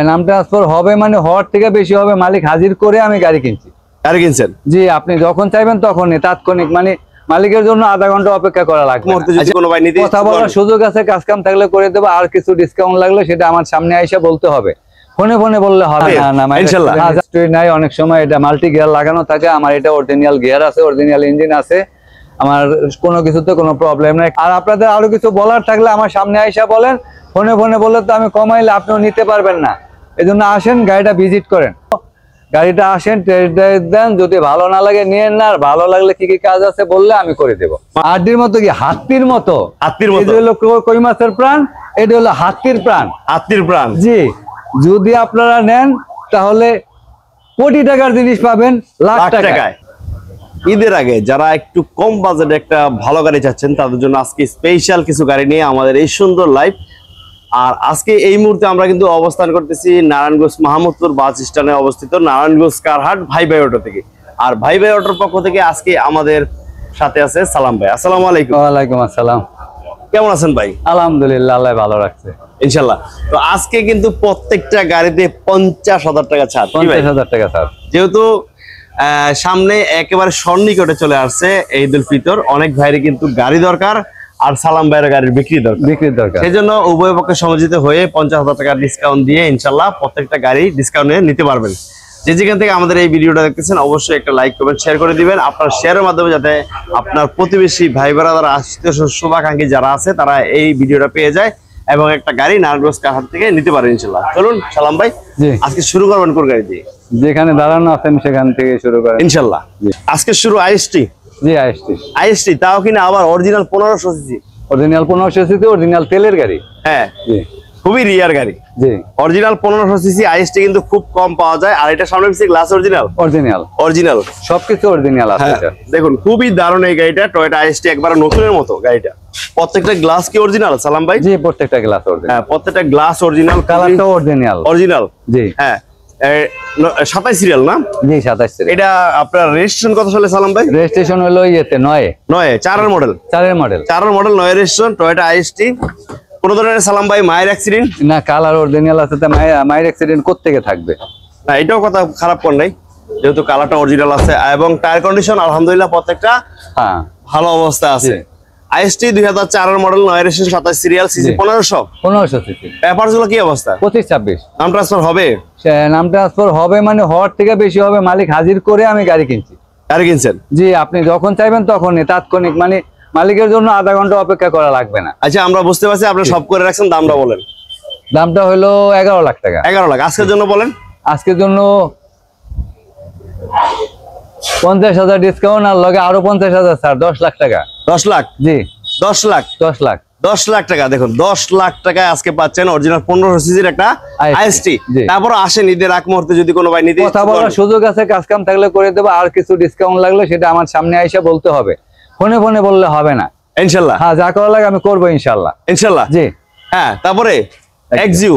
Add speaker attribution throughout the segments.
Speaker 1: নাম ট্রান্সফার হবে মানে হওয়ার থেকে বেশি হবে, মালিক হাজির করে আমি গাড়ি কিনছি।
Speaker 2: গাড়ি কিনছেন?
Speaker 1: জি, আপনি যখন চাইবেন তখনই, তাৎক্ষণিক, মানে মালিকের জন্য আধা ঘন্টা অপেক্ষা করা লাগবে। কথা বলার সুযোগ আছে, কাজ কাম থাকলে করে দেবো, আর কিছু ডিসকাউন্ট লাগলে সেটা আমার সামনে আইসা বলতে হবে, ফোনে ফোনে বললে হবে না।
Speaker 2: ইনশাআল্লাহ
Speaker 1: নাই, অনেক সময় এটা মাল্টি গিয়ার লাগানো থাকে, আমার এটা অরিজিনাল গিয়ার আছে, অরিজিনাল ইঞ্জিন আছে, আমার কোনো কিছুতে কোনো প্রবলেম নাই। আর আপনাদের আরো কিছু বলার থাকলে আমার সামনে আইসা বলেন, ফোনে ফোনে বললে তো আমি কমাইলে আপনিও নিতে পারবেন না। এই জন্য আসেন, গাড়িটা ভিজিট করেন, গাড়িটা আসেন, টেস্ট ড্রাইভ দেন, যদি ভালো না লাগে নিয়েন না, আর ভালো লাগলে কি কি কাজ আছে বললে আমি করে দেবো। আড্ডির মতো কি হাতির মতো, কই মাছের প্রাণ, এটা হলো হাতির প্রাণ, হাতির প্রাণ। জি, যদি আপনারা নেন তাহলে কোটি টাকার জিনিস পাবেন লাখ টাকায়।
Speaker 2: ঈদের আগে যারা একটু কম বাজেটে একটা ভালো গাড়ি চাচ্ছেন তাদের জন্য আজকে স্পেশাল কিছু গাড়ি নিয়ে আমাদের এই সুন্দর লাইভ। আর আজকে এই মুহূর্তে আমরা কিন্তু অবস্থান করতেছি নারায়ণগঞ্জ মাহমুদপুর বাস স্ট্যান্ডে অবস্থিত নারায়ণগঞ্জ কারহাট ভাই ভাই অটো থেকে। আর ভাই ভাই অটোর পক্ষ থেকে আজকে আমাদের সাথে আছে সালাম ভাই। আসসালামু আলাইকুম।
Speaker 1: ওয়ালাইকুম আসসালাম।
Speaker 2: কেমন আছেন ভাই?
Speaker 1: আলহামদুলিল্লাহ, আল্লাহ ভালো রাখছে
Speaker 2: ইনশাল্লাহ। তো আজকে কিন্তু প্রত্যেকটা গাড়িতে 50,000 টাকা ছাড়।
Speaker 1: 50,000 টাকা ছাড়।
Speaker 2: যেহেতু সামনে একেবারে সন্নিকটে চলে আসছে ঈদ উল ফিতর, অনেক ভাইরে কিন্তু গাড়ি দরকার আর সালাম ভাইয়ের গাড়ির বিক্রির দরকার। সেই জন্য উভয় পক্ষে সমঝোতা হয়ে 50,000 টাকা ডিসকাউন্ট দিয়ে ইনশাল্লাহ প্রত্যেকটা গাড়ি ডিসকাউন্টে নিতে পারবেন। যে যেখান থেকে আমাদের এই ভিডিওটা দেখতেছেন অবশ্যই একটা লাইক করবেন, শেয়ার করে দিবেন। আপনার শেয়ারের মাধ্যমে যাতে আপনার প্রতিবেশী ভাই ব্রাদার আত্মীয় শুভাকাঙ্ক্ষী যারা আছে তারা এই ভিডিওটা পেয়ে যায় এবং একটা গাড়ি নারায়ণগঞ্জ কারহাট থেকে নিতে পারেন ইনশাল্লাহ। চলুন সালাম ভাই, আজকে শুরু করবেন কোন গাড়ি দিয়ে?
Speaker 1: যেখানে দাঁড়ানো আছেন সেখান থেকে শুরু করেন
Speaker 2: ইনশাল্লাহ। আজকে শুরু আইএসটি।
Speaker 1: জি, আইএসটি।
Speaker 2: আইএসটি, তাও কিনা আবার original 1500 CC.
Speaker 1: Original 1500 CC, original তেলের গাড়ি।
Speaker 2: হ্যাঁ,
Speaker 1: জি,
Speaker 2: খুবই রিয়ার গাড়ি।
Speaker 1: জি,
Speaker 2: অরিজিনাল 1500 সিসি আইএসটি কিন্তু খুব কম পাওয়া যায়। আর এটা সামনে পিছে গ্লাস অরিজিনাল
Speaker 1: সবকিছু অরিজিনাল আছে।
Speaker 2: দেখুন খুবই দারুণ এই গাড়িটা, টয়োটা আইএসটি, একবার নতুনের মতো গাড়িটা। প্রত্যেকটা গ্লাস কি অরিজিনাল সালাম ভাই?
Speaker 1: জি, প্রত্যেকটা গ্লাস অরিজিনাল।
Speaker 2: হ্যাঁ, প্রত্যেকটা গ্লাস অরিজিনাল,
Speaker 1: কালারটাও অরিজিনাল। জি,
Speaker 2: হ্যাঁ। 27 সিরিয়াল না?
Speaker 1: জি, 27 সিরিয়াল।
Speaker 2: এটা আপনার রেজিস্ট্রেশন কত সালে সালাম ভাই?
Speaker 1: রেজিস্ট্রেশন হলো ইয়েতে 9
Speaker 2: 4 মডেল 9 রেজিস্ট্রেশন টয়োটা আইএসটি। কোন ধরনের সালাম ভাই মায়ের অ্যাক্সিডেন্ট
Speaker 1: না? কালার অরিজিনাল আছে, তো মায়ের অ্যাক্সিডেন্ট কোত্থেকে থাকবে?
Speaker 2: না, এটাও কথা খারাপ কোন নাই, যেহেতু কালারটা অরিজিনাল আছে এবং টায়ার কন্ডিশন আলহামদুলিল্লাহ প্রত্যেকটা ভালো অবস্থা আছে। IST 2004 model 9 registration 27 serial, CC 1500 CC. Papers গুলো কি অবস্থা?
Speaker 1: 25-26।
Speaker 2: নাম ট্রান্সফার হবে?
Speaker 1: নাম ট্রান্সফার হবে মানে হওয়ার থেকে বেশি হবে, মালিক হাজির করে আমি গাড়ি কিনছি।
Speaker 2: গাড়ি কিনছেন?
Speaker 1: জি, আপনি যখন চাইবেন তখনই, তাৎক্ষণিক, মানে মালিকের জন্য আধা ঘন্টা অপেক্ষা করা লাগবে না।
Speaker 2: আচ্ছা, আমরা বুঝতে পারছি, আপনি সব করে রাখছেন। দামটা বলেন।
Speaker 1: দামটা হলো 11 লাখ টাকা।
Speaker 2: 11 লাখ। আজকের জন্য বলেন।
Speaker 1: আজকের জন্য 50,000 ডিসকাউন্ট, আর লগে আরো 50,000 স্যার, 10 লাখ টাকা।
Speaker 2: 10 লাখ?
Speaker 1: জি,
Speaker 2: 10 লাখ। 10 লাখ টাকা। দেখুন 10 লাখ টাকায় আজকে পাচ্ছেন অরিজিনাল 1500 সিসির একটা আইএসটি। তারপর আসেন ঈদের আগ মুহূর্তে যদি কোনো ভাই নিতে,
Speaker 1: কথা বলার সুযোগ আছে, কাজ কাম থাকলে করে দেবো, আর কিছু ডিসকাউন্ট লাগলে সেটা আমার সামনে আইসা বলতে হবে, ফোনে ফোনে বললে হবে না।
Speaker 2: ইনশাআল্লাহ।
Speaker 1: হ্যাঁ, যা করা লাগে আমি করবো ইনশাআল্লাহ।
Speaker 2: জি, হ্যাঁ। তারপরে এক্সিউ,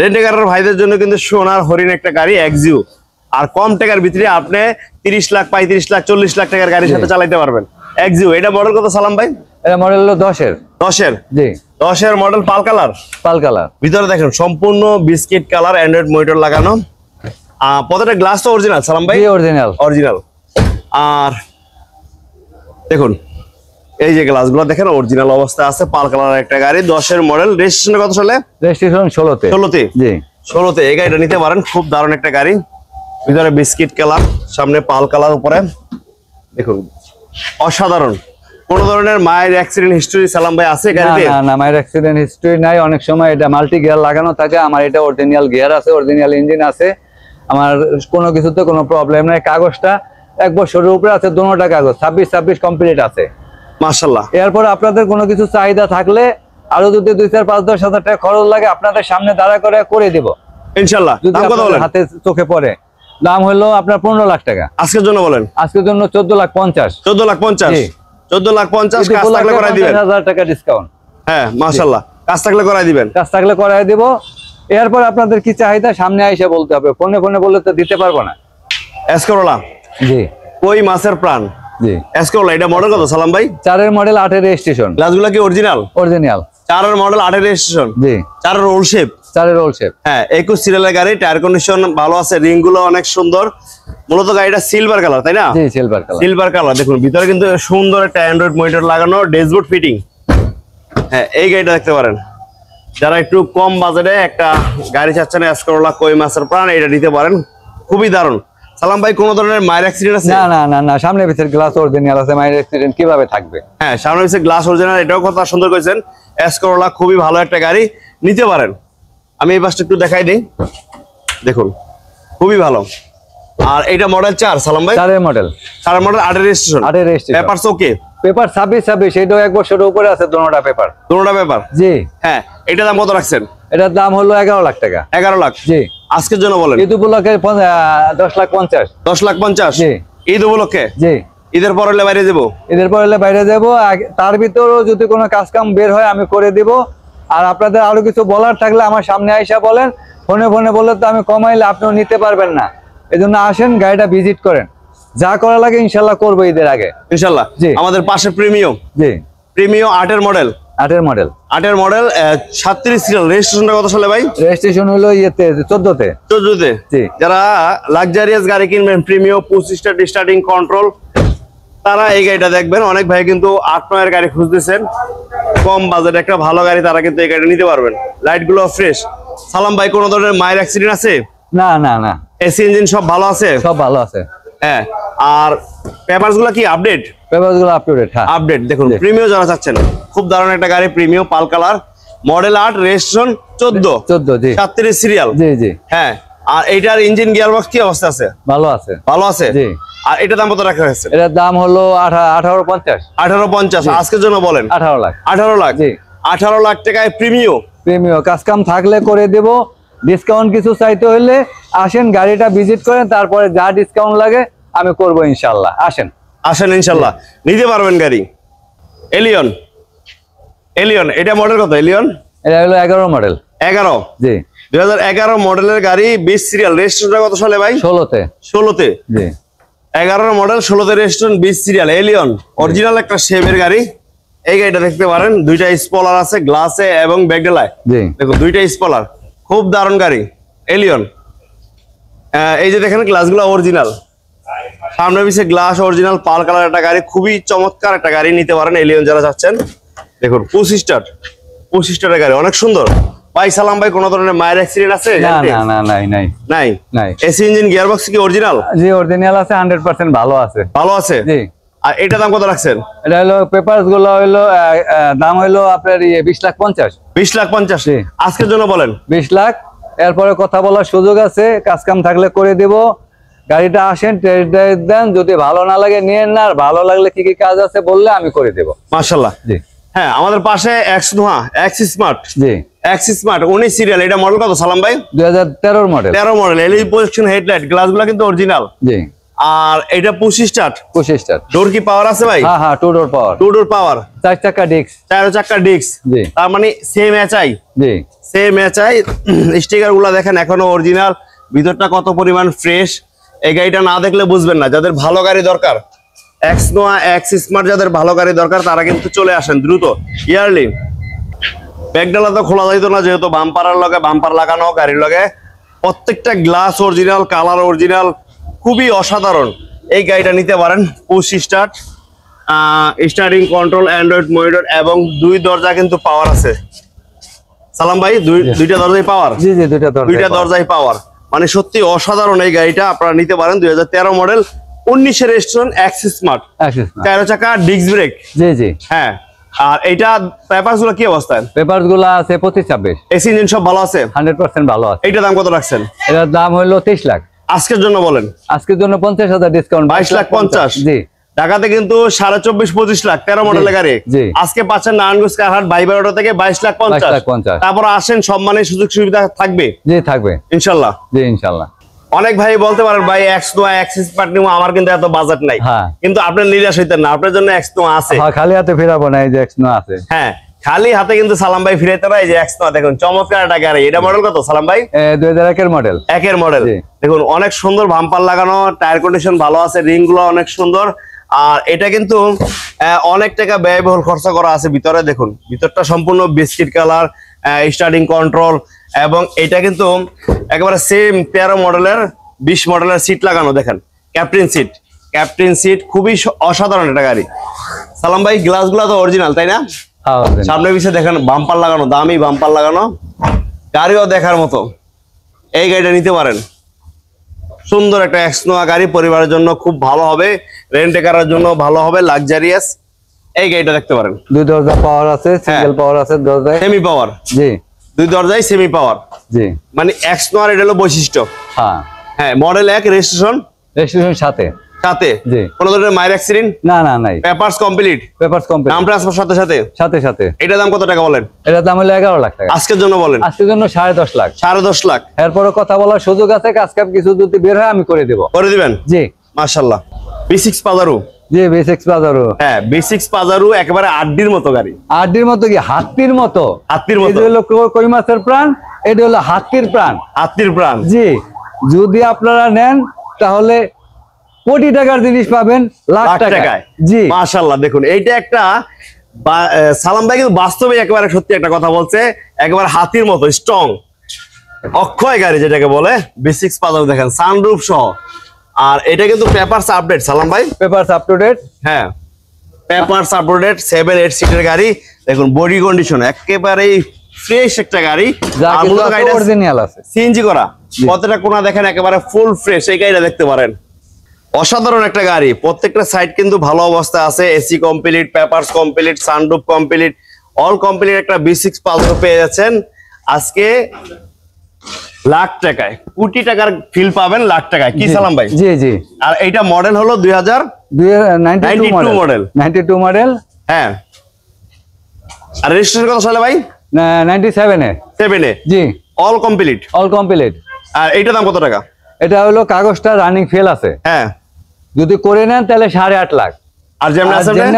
Speaker 2: রেন্টেকারের ভাইদের জন্য কিন্তু সোনার হরিণ একটা গাড়ি এক্সিউ। আর কম টাকার ভিতরে আপনি 30 লাখ 35 লাখ 40 লাখ টাকার গাড়ির সাথে চালাতে পারবেন এক্সিউ। এটা মডেল কত সালাম ভাই?
Speaker 1: এটা মডেল হলো 10-এর।
Speaker 2: জি, 10-এর মডেল, পাল কালার। ভিতরে দেখেন সম্পূর্ণ বিস্কিট কালার, অ্যান্ড্রয়েড মনিটর লাগানো। প্রত্যেকটা গ্লাস তো অরিজিনাল সালাম ভাই? অরিজিনাল। আর দেখুন এই যে গ্লাসগুলো দেখেন অরিজিনাল অবস্থা আছে, পাল কালার একটা গাড়ি, 10-এর মডেল। রেজিস্ট্রেশন কত সালে?
Speaker 1: রেজিস্ট্রেশন 16-তে। জি,
Speaker 2: 16-তে এই গাড়িটা নিতে পারেন, খুব দারুণ একটা গাড়ি। ভিতরে বিস্কিট কালার, সামনে পাল কালার, উপরে দেখুন অসাধারণ। কোন ধরনের মায়ের অ্যাক্সিডেন্ট হিস্টরি সালাম ভাই আছে গাড়িতে?
Speaker 1: না, মায়ের অ্যাক্সিডেন্ট হিস্টরি নাই। অনেক সময় এটা মাল্টি গিয়ার লাগানো থাকে, আমার এটা অরিজিনাল গিয়ার আছে, অরিজিনাল ইঞ্জিন আছে, আমার কোনো কিছুতে কোনো প্রবলেম নাই। কাগজটা 1 বছরের উপরে আছে, দুটোটা কাগজ 26 কমপ্লিট আছে
Speaker 2: মাশাআল্লাহ।
Speaker 1: এরপর আপনাদের কোনো কিছু চাহিদা থাকলে আরো যদি 2-4-5-10 হাজার টাকা খরচ লাগে আপনাদের সামনে দাঁড়া করে দিব
Speaker 2: ইনশাআল্লাহ। দাম কত বলেন?
Speaker 1: হাতে চোখে পড়ে। দাম হলো আপনার 15 লাখ টাকা।
Speaker 2: আজকের জন্য বলেন?
Speaker 1: আজকের জন্য 14,50,000।
Speaker 2: 14,50,000। 14,50,000 কাজ থাকলে করাই দিবেন।
Speaker 1: 1000 টাকা ডিসকাউন্ট।
Speaker 2: হ্যাঁ, মাশাআল্লাহ। কাজ থাকলে করাই দিবেন।
Speaker 1: কাজ থাকলে করাই দিব। এরপর আপনাদের কি চাহিদা সামনে আইসা বলতে হবে, ফোনে ফোনে বললে তো দিতে পারবো না।
Speaker 2: এসকরোলা।
Speaker 1: জি,
Speaker 2: কই মাছের প্রাণ। জি, এসকরোলা। এটা মডেল কত সালাম ভাই?
Speaker 1: 4-এর মডেল, 8-এর রেজিস্ট্রেশন।
Speaker 2: গ্লাসগুলো কি অরিজিনাল?
Speaker 1: অরিজিনাল।
Speaker 2: 4 মডেল 8 রেজিস্ট্রেশন,
Speaker 1: জি
Speaker 2: 4 রোল শেপ,
Speaker 1: 4 রোল শেপ,
Speaker 2: হ্যাঁ 21 সিরিয়ালের গাড়ি, টায়ার কন্ডিশন ভালো আছে, রিং গুলো অনেক সুন্দর। মূলত গাড়িটা সিলভার কালার, তাই না?
Speaker 1: জি সিলভার কালার,
Speaker 2: সিলভার কালার। দেখুন ভিতরে কিন্তু সুন্দর একটা অ্যান্ড্রয়েড মনিটর লাগানো, ড্যাশবোর্ড ফিটিং। হ্যাঁ এই গাড়িটা দেখতে পারেন, যারা একটু কম বাজেটে একটা গাড়ি চাচ্ছেন, এসকরোলা কই মাসের প্রাণ, এটা নিতে পারেন, খুবই দারুণ। সালাম ভাই, কোন ধরনের মাইর অ্যাক্সিডেন্ট আছে?
Speaker 1: না না না না, সামনে পিছের গ্লাস অরিজিনাল আছে, মাইর অ্যাক্সিডেন্ট কিভাবে থাকবে?
Speaker 2: হ্যাঁ সামনে পিছের গ্লাস অরিজিনাল, এটাও কথা সুন্দর করেছেন। এসকরোলা খুবই ভালো একটা গাড়ি, নিতে পারেন। আমি এই পাশটা একটু দেখাই দিই, দেখুন খুবই ভালো। আর এটা মডেল 4 সালাম ভাই,
Speaker 1: 4 model,
Speaker 2: 4 model 8 registration,
Speaker 1: 8 registration,
Speaker 2: papers ওকে,
Speaker 1: পেপার 26 এটাও 1 বছরের উপরে আছে, দুটোটা পেপার,
Speaker 2: দুটোটা পেপার।
Speaker 1: জি
Speaker 2: হ্যাঁ এটা দাম কত রাখছেন?
Speaker 1: এটার দাম হলো 11 লাখ টাকা।
Speaker 2: 11 লাখ,
Speaker 1: জি
Speaker 2: আজকের জন্য বলেন।
Speaker 1: ঈদ উপলক্ষে 10,50,000।
Speaker 2: 10,50,000
Speaker 1: জি
Speaker 2: ঈদ উপলক্ষে,
Speaker 1: জি
Speaker 2: ঈদের পর হলে বাইরে যাবো।
Speaker 1: এদের পরে বাইরে যাব, তার ভিতরেও যদি কোনো কাজ কাম বের হয় আমি করে দিব। আর আপনাদের আরো কিছু বলার থাকলে আমার সামনে আইসা বলেন, ফোনে বললে তো আমি কমাইলে আপনিও নিতে পারবেন না। এজন্য আসেন, গাড়িটা ভিজিট করেন, যা করা লাগে ইনশাল্লাহ করবো ঈদের আগে
Speaker 2: ইনশাল্লাহ।
Speaker 1: জি
Speaker 2: আমাদের পাশে প্রিমিয়াম,
Speaker 1: জি
Speaker 2: 8 মডেল,
Speaker 1: 8 মডেল,
Speaker 2: 37 সিরিয়াল, রেজিস্ট্রেশনটা কত সালে ভাই?
Speaker 1: রেজিস্ট্রেশন হলো 14তে।
Speaker 2: 14তে।
Speaker 1: জি
Speaker 2: যারা লাক্সারিয়াস গাড়ি কিনবেন, প্রিমিয়াম 25টা স্টার্টিং কন্ট্রোল, তারা এই গাড়িটা দেখবেন। অনেক ভাই কিন্তু 8-9 এর গাড়ি খুঁজতেছেন, কম বাজেট একটা ভালো গাড়ি, তারা কিন্তু এই গাড়িটা নিতে পারবেন। লাইট গুলো ফ্রেশ। সালাম ভাই, কোন ধরনের মাইর অ্যাক্সিডেন্ট আছে?
Speaker 1: না না না,
Speaker 2: এসি ইঞ্জিন সব ভালো আছে?
Speaker 1: সব ভালো আছে।
Speaker 2: হ্যাঁ। আর পেপারস গুলো কি আপডেট?
Speaker 1: পেপারস গুলো আপ টু ডেট। হ্যাঁ
Speaker 2: আপডেট। দেখুন
Speaker 1: জি।
Speaker 2: প্রিমিয়াম যারা চাচ্ছেন, খুব দারুণ একটা গাড়ি, প্রিমিয়াম পাল কালার, মডেল 8, রেজিস্ট্রেশন 14,
Speaker 1: জি
Speaker 2: 37 সিরিয়াল।
Speaker 1: জি জি
Speaker 2: হ্যাঁ। আর এইটার ইঞ্জিন গিয়ারবক্স কি অবস্থা আছে?
Speaker 1: ভালো আছে।
Speaker 2: ভালো আছে।
Speaker 1: জি।
Speaker 2: আর এটা দাম কত রাখা হয়েছে?
Speaker 1: এটার দাম হলো 1850।
Speaker 2: 1850। আজকের জন্য বলেন
Speaker 1: 18 লাখ।
Speaker 2: 18 লাখ।
Speaker 1: জি
Speaker 2: 18 লাখ টাকায় প্রিমিয়াম।
Speaker 1: প্রিমিয়াম কাজ কাম থাকলে করে দেব। ডিসকাউন্ট কিছু চাইতে হলে আসেন, গাড়িটা ভিজিট করেন, তারপরে যা ডিসকাউন্ট লাগে আমি করব ইনশাল্লাহ। আসেন
Speaker 2: ইনশাল্লাহ নিতে পারবেন গাড়ি। এলিয়ন এটা মডেল কত? এলিয়ন
Speaker 1: এটা হলো 11 মডেল।
Speaker 2: 11।
Speaker 1: জি
Speaker 2: 2011 মডেলের গাড়ি, 20 সিরিয়াল, রেজিস্ট্রেশনটা কত সালে ভাই?
Speaker 1: 16তে।
Speaker 2: 16তে।
Speaker 1: জি
Speaker 2: 11 মডেল, 16তে রেজিস্ট্রেশন, 20 সিরিয়াল, এলিয়ন অরিজিনাল একটা শেপের গাড়ি। এই গাড়িটা দেখতে পারেন, দুইটা স্পলার আছে গ্লাসে এবং ব্যাকডেলায়।
Speaker 1: জি
Speaker 2: দেখো দুইটা স্পলার, খুব দারুণ গাড়ি এলিয়ন। এই যে দেখেন গ্লাসগুলো অরিজিনাল, সামনে পিছে গ্লাস অরিজিনাল, পাল কালার একটা গাড়ি, খুবই চমৎকার একটা গাড়ি, নিতে পারেন এলিয়ন যারা চাচ্ছেন। দেখুন 25 স্টারের গাড়ি, অনেক সুন্দর। ভাই সালাম ভাই, কোন ধরনের মায়ের অ্যাক্সিডেন্ট আছে?
Speaker 1: না না না, নাই নাই
Speaker 2: নাই
Speaker 1: নাই।
Speaker 2: এসি ইঞ্জিন গিয়ারবক্স কি অরিজিনাল?
Speaker 1: জি অরিজিনাল আছে, 100% ভালো আছে।
Speaker 2: ভালো আছে।
Speaker 1: জি।
Speaker 2: আর এটা দাম কত রাখছেন?
Speaker 1: এটা হলো পেপারস গুলো হলো দাম হলো আপনার 20,50,000।
Speaker 2: 20,50,000।
Speaker 1: জি।
Speaker 2: আজকের জন্য বলেন
Speaker 1: 20 লাখ। এরপরে কথা বলার সুযোগ আছে, কাজ কাম থাকলে করে দেব। গাড়িটা আসেন, টেস্ট ড্রাইভ দেন, যদি ভালো না লাগে নিয়েন না, আর ভালো লাগলে কি কি কাজ আছে বললে আমি করে দেব।
Speaker 2: মাশাআল্লাহ।
Speaker 1: জি।
Speaker 2: হ্যাঁ আমাদের পাশে এক্স স্মার্ট।
Speaker 1: জি
Speaker 2: 19 সিরিয়াল, এটা মডেল কত সালাম ভাই?
Speaker 1: 2013 model.
Speaker 2: 13 model, LED projection headlight, গ্লাসগুলো কিন্তু অরিজিনাল।
Speaker 1: জি
Speaker 2: আর এটা 25 স্টার্ট।
Speaker 1: 25 স্টার।
Speaker 2: ডোর কি পাওয়ার আছে ভাই?
Speaker 1: হ্যাঁ হ্যাঁ, 2 ডোর পাওয়ার,
Speaker 2: 2 ডোর পাওয়ার,
Speaker 1: 4 চাকা ডিস্ক।
Speaker 2: 4 চাকা ডিস্ক।
Speaker 1: জি
Speaker 2: তার মানে সেম এচআই।
Speaker 1: জি
Speaker 2: সেম এচআই। স্টিকার গুলা দেখেন এখনো অরিজিনাল, ভিতরটা কত পরিমাণ ফ্রেশ। এই গাড়িটা না দেখলে বুঝবেন না। যাদের ভালো গাড়ি দরকার, এক্স নোয়া, এক্স স্মার্ট, যাদের ভালো গাড়ি দরকার তারা কিন্তু চলে আসেন দ্রুত। ইয়ারলি ব্যাগডালা তো খোলা যাইতো না, যেহেতু বাম্পারের লগে বাম্পার লাগানো, গাড়ির লগে প্রত্যেকটা গ্লাস অরিজিনাল, কালার অরিজিনাল, খুবই অসাধারণ। এই গাড়িটা নিতে পারেন। 25 start, starting control, Android monitor এবং 2 দরজা কিন্তু পাওয়ার আছে। সালাম ভাই, দুইটা দরজায় পাওয়ার।
Speaker 1: জি জি,
Speaker 2: দুইটা দরজায় পাওয়ার, মানে সত্যি অসাধারণ এই গাড়িটা। আপনারা নিতে পারেন। 2013 মডেল, 19 রেজিস্ট্রেশন, এক্স স্মার্ট, 4 চাকা ডিস্ক ব্রেক।
Speaker 1: জি জি।
Speaker 2: হ্যাঁ। আর এইটা পেপারস গুলো কি অবস্থায়?
Speaker 1: পেপারস গুলো আছে 25-26।
Speaker 2: এসি ইঞ্জিন সব ভালো আছে?
Speaker 1: 100% ভালো আছে।
Speaker 2: এইটা দাম কত রাখছেন?
Speaker 1: এটার দাম হলো 23 লাখ।
Speaker 2: আজকের জন্য বলেন।
Speaker 1: আজকের জন্য 50,000 ডিসকাউন্ট,
Speaker 2: 22,50,000।
Speaker 1: জি।
Speaker 2: ঢাকাতে কিন্তু 24.5-25 লাখ 13 মডেলের গাড়ি।
Speaker 1: জি।
Speaker 2: আজকে পাচ্ছেন নারায়ণগঞ্জ কারহাট বাইবারোটা থেকে 22,50,000। তারপর আসেন, সম্মানের সুযোগ সুবিধা থাকবে।
Speaker 1: জি থাকবে
Speaker 2: ইনশাল্লাহ।
Speaker 1: জি ইনশাল্লাহ।
Speaker 2: অনেক ভাই বলতে পারেন ভাই এক্স নোয়া, এক্স স্মার্ট নিবো, আমার কিন্তু এত বাজেট নাই।
Speaker 1: হ্যাঁ।
Speaker 2: কিন্তু আপনার নিরাশ হইতেন না, আপনার জন্য এক্স নোয়া আছে।
Speaker 1: হ্যাঁ, খালি হাতে ফেরাবো না, এই যে এক্স নোয়া আছে।
Speaker 2: হ্যাঁ, খালি হাতে কিন্তু সালাম ভাই ফিরাইতে না। এই যে এক্স নোয়া দেখুন, চমৎকার একটা গাড়ি। এটা মডেল কত সালাম ভাই?
Speaker 1: 2001 এর মডেল।
Speaker 2: 1 এর মডেল। দেখুন অনেক সুন্দর, বাম্পার লাগানো, টায়ার কন্ডিশন ভালো আছে, রিং গুলো অনেক সুন্দর। আর এটা কিন্তু অনেক টাকা ব্যয়বহুল খরচা করা আছে ভিতরে। দেখুন ভিতরটা সম্পূর্ণ বিস্কিট কালার, স্টার্টিং কন্ট্রোল, এবং এটা কিন্তু একেবারে সেম 13 মডেলের 20 মডেলের সিট লাগানো। দেখেন ক্যাপ্টেন সিট খুবই অসাধারণ একটা গাড়ি। সালাম ভাই গ্লাসগুলো তো অরিজিনাল তাই না? সামনে পিছিয়ে দেখেন বাম্পার লাগানো, দামি বাম্পার লাগানো, গাড়িও দেখার মতো। এই গাড়িটা নিতে পারেন, সুন্দর একটা এক্সনোয়া গাড়ি, পরিবারের জন্য খুব ভালো হবে, রেন্টে করার জন্য ভালো হবে, লাক্সারিয়াস। এই গাড়িটা দেখতে পারেন।
Speaker 1: 2 দরজা পাওয়ার আছে, সিঙ্গেল পাওয়ার আছে, দরজায়
Speaker 2: সেমি পাওয়ার।
Speaker 1: জি
Speaker 2: 2 দরজায় সেমি পাওয়ার।
Speaker 1: জি
Speaker 2: মানে এক্সনোয়ার এটা হলো বৈশিষ্ট্য। হ্যাঁ মডেল 1, রেজিস্ট্রেশন
Speaker 1: সাথে
Speaker 2: সাথে।
Speaker 1: জি
Speaker 2: কোনো ধরনের মাইর অ্যাক্সিডেন্ট
Speaker 1: না না নাই,
Speaker 2: পেপারস কমপ্লিট। নাম ট্রান্সফার সাথে সাথে
Speaker 1: সাথে সাথে।
Speaker 2: এটার দাম কত টাকা বলেন?
Speaker 1: এটার দাম হলো 11 লাখ টাকা।
Speaker 2: আজকের জন্য বলেন।
Speaker 1: আজকের জন্য 10.5 লাখ।
Speaker 2: 10.5 লাখ।
Speaker 1: এরপরে কথা বলার সুযোগ আছে, কাজ কাপ কিছু যদি বের হয় আমি করে দেব।
Speaker 2: করে দিবেন?
Speaker 1: জি
Speaker 2: মাশাআল্লাহ। B6 Pajero.
Speaker 1: জি B6 পাজারো।
Speaker 2: হ্যাঁ B6 পাজারো একেবারে আড্ডির মতো গাড়ি।
Speaker 1: আড্ডির মতো কি, হাতির মতো।
Speaker 2: হাতির মতো।
Speaker 1: এটা হলো কই মাছের প্রাণ, এটা হলো হাতির প্রাণ।
Speaker 2: হাতির প্রাণ।
Speaker 1: জি যদি আপনারা নেন তাহলে কোটি টাকার জিনিস পাবেন লাখ টাকায়। জি
Speaker 2: মাশাআল্লাহ। দেখুন এইটা একটা সালাম ভাই কিন্তু বাস্তবে একেবারে সত্যি একটা কথা বলছে, একেবারে হাতির মতো স্ট্রং অক্ষয় গাড়ি যেটাকে বলে। B6 পাজারো দেখেন সানরুফ সহ। আর এটা কিন্তু পেপারস আপডেট সালাম ভাই,
Speaker 1: পেপারস আপ টু ডেট।
Speaker 2: হ্যাঁ পেপারস আপ টু ডেট, 7-8 সিটের গাড়ি। দেখুন বডি কন্ডিশন একেবারে ফ্রেশ একটা গাড়ি। আর মূলত গাড়িটা
Speaker 1: অরিজিনাল আছে,
Speaker 2: সিএনজি করা। কতটা কোনা দেখেন একেবারে ফুল ফ্রেশ, এই গাড়িটা দেখতে পারেন। অসাধারণ একটা গাড়ি, প্রত্যেকটা সাইড কিন্তু ভালো অবস্থায় আছে। AC complete, papers complete, sunroof complete, all complete একটা B6 পালসার পেয়ে যাচ্ছেন আজকে লাখ টাকায়। কোটি টাকার ফিল পাবেন লাখ টাকায়। কি সালাম ভাই?
Speaker 1: জি জি।
Speaker 2: আর এইটা মডেল হলো
Speaker 1: 2092 মডেল। 92 মডেল।
Speaker 2: হ্যাঁ। আর রেজিস্ট্রেশন কত সালে ভাই?
Speaker 1: 97 এ।
Speaker 2: 7 এ।
Speaker 1: জি
Speaker 2: অল কমপ্লিট।
Speaker 1: All complete.
Speaker 2: আর এইটার দাম কত টাকা?
Speaker 1: এটা হলো কাগজটা রানিং ফেল আছে।
Speaker 2: হ্যাঁ
Speaker 1: যদি করে নেন তাহলে 8.5 লাখ।
Speaker 2: আর যেমন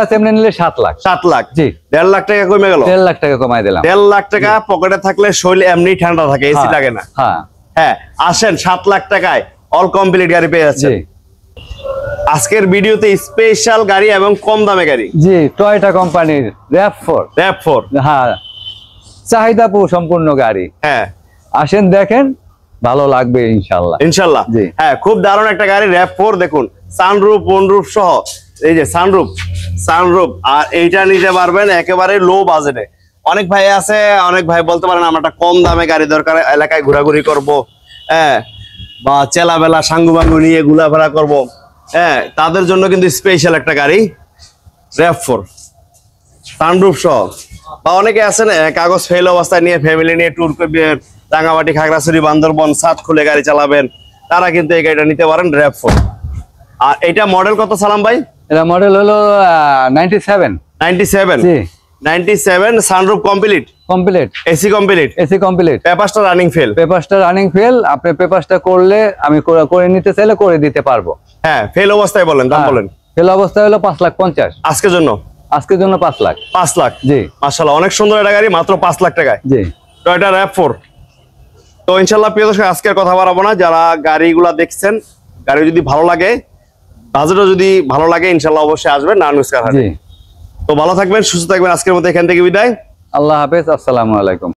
Speaker 2: আছে
Speaker 1: এমনি নিলে 7 লাখ।
Speaker 2: 7 লাখ।
Speaker 1: জি
Speaker 2: 1.5 লাখ টাকা কমে গেল।
Speaker 1: 1.5 লাখ টাকা কমাই দিলাম।
Speaker 2: 1.5 লাখ টাকা পকেটে থাকলে শরীর এমনি ঠান্ডা থাকে, এসি লাগে না।
Speaker 1: হ্যাঁ
Speaker 2: হ্যাঁ আসেন 7 লাখ টাকায় অল কমপ্লিট গাড়ি পেয়ে যাচ্ছেন।
Speaker 1: জি
Speaker 2: আজকের ভিডিওতে স্পেশাল গাড়ি এবং কম দামে গাড়ি।
Speaker 1: জি টয়োটা কোম্পানির RAV4। হ্যাঁ চাহিদা সম্পূর্ণ গাড়ি।
Speaker 2: হ্যাঁ
Speaker 1: আসেন দেখেন, ভালো লাগবে ইনশাআল্লাহ।
Speaker 2: ইনশাআল্লাহ।
Speaker 1: জি
Speaker 2: হ্যাঁ খুব দারুণ একটা গাড়ি RAV4। দেখুন সানরুফ বনরুফ সহ, এই যে সানরুফ। আর এইটা নিতে পারবেন একেবারে লো বাজেটে। অনেক ভাই আছে, অনেক ভাই বলতে পারেন আমার একটা কম দামে গাড়ি দরকার, এলাকায় ঘোরাঘুরি করব, হ্যাঁ, বা চেলাবেলা সাঙ্গু বাঙ্গু নিয়ে ঘোরাফেরা করব, হ্যাঁ, তাদের জন্য কিন্তু স্পেশাল একটা গাড়ি RAV4 সানরুফ সহ। বা অনেকে আছেন কাগজ ফেল অবস্থায় নিয়ে ফ্যামিলি নিয়ে ট্যুর করবেন, রাঙামাটি, খাগড়াছড়ি, বান্দরবন, ছাদ খুলে গাড়ি চালাবেন, তারা কিন্তু এই গাড়িটা নিতে পারেন RAV4। আর এটা মডেল কত সালাম ভাই?
Speaker 1: এটা মডেল হলো 97।
Speaker 2: 97।
Speaker 1: জি
Speaker 2: 97। Sunroof complete. AC complete. পেপারসটা রানিং ফেল। আপনি পেপারসটা করলে আমি করে নিতে চাইলে করে দিতে পারবো। হ্যাঁ ফেল অবস্থায় বলেন, দাম বলেন।
Speaker 1: ফেল অবস্থায় হলো 5,50,000
Speaker 2: আজকের জন্য।
Speaker 1: 5 লাখ।
Speaker 2: 5 লাখ।
Speaker 1: জি
Speaker 2: মাশাআল্লাহ, অনেক সুন্দর একটা গাড়ি, মাত্র 5 লাখ টাকায়।
Speaker 1: জি
Speaker 2: টয়োটা RAV4। তো ইনশাআল্লাহ প্রিয় দর্শক আজকের কথা বাড়াবো না, যারা গাড়িগুলা দেখছেন, গাড়ি যদি ভালো লাগে, বাজেটও যদি ভালো লাগে, ইনশাআল্লাহ অবশ্যই আসবেন নারায়ণগঞ্জ কারহাটে। তো ভালো থাকবেন, সুস্থ থাকবেন। আজকের মতো এখান থেকে বিদায়।
Speaker 1: আল্লাহ হাফেজ। আসসালামু আলাইকুম।